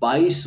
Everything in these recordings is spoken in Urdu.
22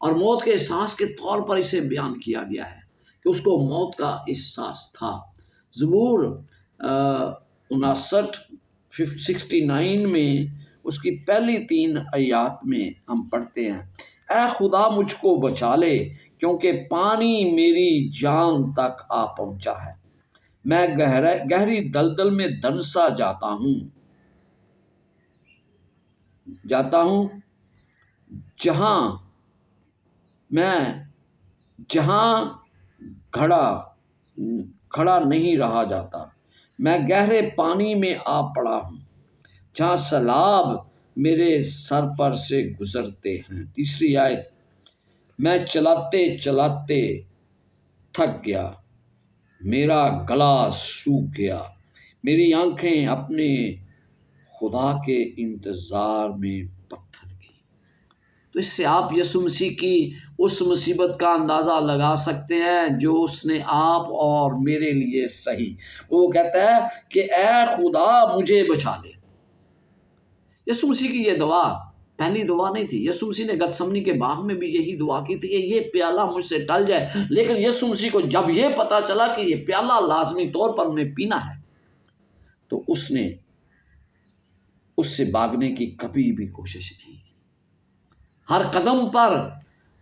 اور موت کے احساس کے طور پر اسے بیان کیا گیا ہے کہ اس کو موت کا احساس تھا۔ زبور 69 میں اس کی پہلی 3 آیات میں ہم پڑھتے ہیں، اے خدا مجھ کو بچا لے، کیونکہ پانی میری جان تک آ پہنچا ہے، میں گہری دلدل میں دنسا جاتا ہوں جہاں کھڑا نہیں رہا جاتا، میں گہرے پانی میں آ پڑا ہوں جہاں سیلاب میرے سر پر سے گزرتے ہیں۔ تیسری آیت، میں چلاتے چلاتے تھک گیا، میرا گلا سوکھ گیا، میری آنکھیں اپنے خدا کے انتظار میں پتھر گئی۔ تو اس سے آپ یسوع مسیح کی اس مصیبت کا اندازہ لگا سکتے ہیں جو اس نے آپ اور میرے لیے سہی۔ وہ کہتا ہے کہ اے خدا مجھے بچا لے۔ یسوع مسیح کی یہ دعا پہلی دعا نہیں تھی۔ یسوع مسیح نے گتسمنی کے باغ میں بھی یہی دعا کی تھی کہ یہ پیالہ مجھ سے ٹل جائے، لیکن یسوع مسیح کو جب یہ پتا چلا کہ یہ پیالہ لازمی طور پر انہیں پینا ہے تو اس نے اس سے بھاگنے کی کبھی بھی کوشش نہیں کی۔ ہر قدم پر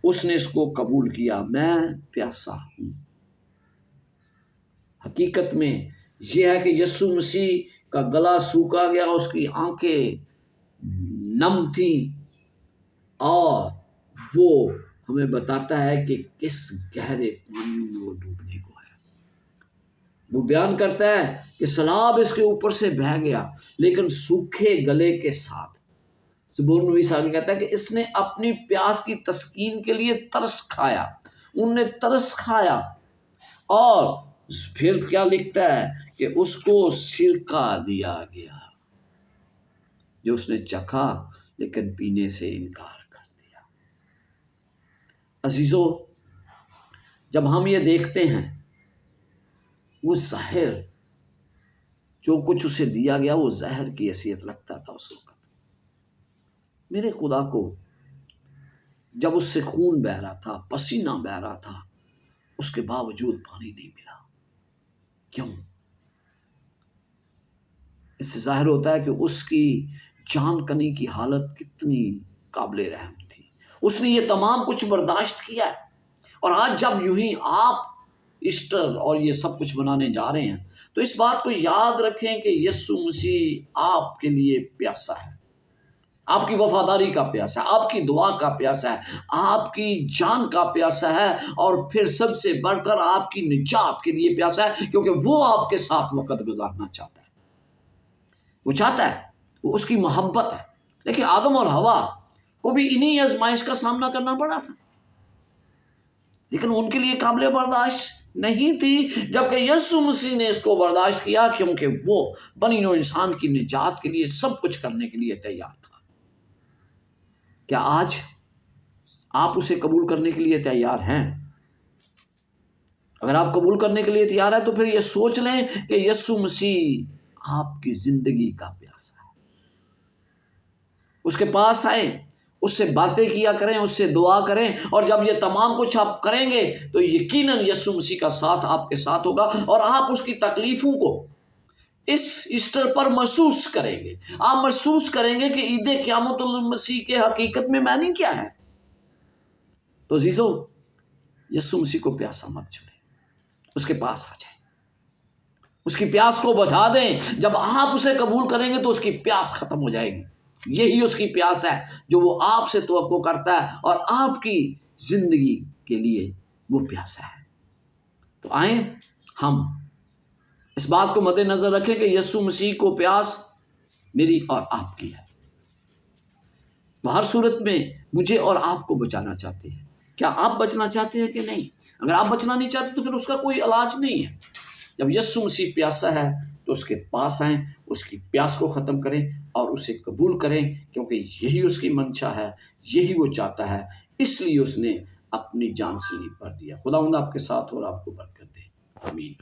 اس نے اس کو قبول کیا، میں پیاسا ہوں۔ حقیقت میں یہ ہے کہ یسوع مسیح کا گلا سوکھا گیا، اس کی آنکھیں نم تھیں، اور وہ ہمیں بتاتا ہے کہ کس گہرے پانیوں میں وہ ڈوبنے کو ہے۔ وہ بیان کرتا ہے کہ سیلاب اس کے اوپر سے بہہ گیا لیکن سوکھے گلے کے ساتھ۔ زبور نویس آگے کہتا ہے کہ اس نے اپنی پیاس کی تسکین کے لیے ترس کھایا، انہوں نے ترس کھایا، اور پھر کیا لکھتا ہے کہ اس کو سرکہ دیا گیا جو اس نے چکھا لیکن پینے سے انکار کر دیا۔ عزیزو، جب ہم یہ دیکھتے ہیں وہ زہر جو کچھ اسے دیا گیا وہ زہر کی حیثیت رکھتا تھا اس وقت۔ میرے خدا کو جب اس سے خون بہہ رہا تھا، پسینہ بہہ رہا تھا، اس کے باوجود پانی نہیں ملا۔ کیوں؟ اس سے ظاہر ہوتا ہے کہ اس کی جان کنی کی حالت کتنی قابل رحم تھی۔ اس نے یہ تمام کچھ برداشت کیا ہے، اور آج جب یوں ہی آپ ایسٹر اور یہ سب کچھ منانے جا رہے ہیں تو اس بات کو یاد رکھیں کہ یسوع مسیح آپ کے لیے پیاسا ہے، آپ کی وفاداری کا پیاسا ہے، آپ کی دعا کا پیاسا ہے، آپ کی جان کا پیاسا ہے، اور پھر سب سے بڑھ کر آپ کی نجات کے لیے پیاسا ہے، کیونکہ وہ آپ کے ساتھ وقت گزارنا چاہتا ہے۔ وہ چاہتا ہے، وہ اس کی محبت ہے۔ لیکن آدم اور حوا کو بھی انہی آزمائش کا سامنا کرنا پڑا تھا، لیکن ان کے لیے قابل برداشت نہیں تھی، جبکہ یسوع مسیح نے اس کو برداشت کیا، کیونکہ وہ بنی نوع انسان کی نجات کے لیے سب کچھ کرنے کے لیے تیار تھا۔ کیا آج آپ اسے قبول کرنے کے لیے تیار ہیں؟ اگر آپ قبول کرنے کے لیے تیار ہیں تو پھر یہ سوچ لیں کہ یسوع مسیح آپ کی زندگی کا پیاسا ہے۔ اس کے پاس آئیں، اس سے باتیں کیا کریں، اس سے دعا کریں، اور جب یہ تمام کچھ آپ کریں گے تو یقیناً یسوع مسیح کا ساتھ آپ کے ساتھ ہوگا، اور آپ اس کی تکلیفوں کو اس ایسٹر پر محسوس کریں گے۔ آپ محسوس کریں گے کہ عید قیامت المسیح کے حقیقت میں معنی کیا ہے۔ تو عزیزو، یسوع مسیح کو پیاسا مت چھوڑیں، اس کے پاس آ جائیں، اس کی پیاس کو بجھا دیں۔ جب آپ اسے قبول کریں گے تو اس کی پیاس ختم ہو جائے گی۔ یہی اس کی پیاس ہے جو وہ آپ سے توقع کرتا ہے، اور آپ کی زندگی کے لیے وہ پیاسا ہے۔ تو آئیں ہم اس بات کو مد نظر رکھیں کہ یسوع مسیح کو پیاس میری اور آپ کی ہے۔ وہ ہر صورت میں مجھے اور آپ کو بچانا چاہتے ہیں۔ کیا آپ بچنا چاہتے ہیں کہ نہیں؟ اگر آپ بچنا نہیں چاہتے تو پھر اس کا کوئی علاج نہیں ہے۔ جب یسوع مسیح پیاسا ہے تو اس کے پاس آئیں، اس کی پیاس کو ختم کریں اور اسے قبول کریں، کیونکہ یہی اس کی منشا ہے، یہی وہ چاہتا ہے، اس لیے اس نے اپنی جان سلیب پر دیا۔ خداوند آپ کے ساتھ اور آپ کو برکت دے، آمین۔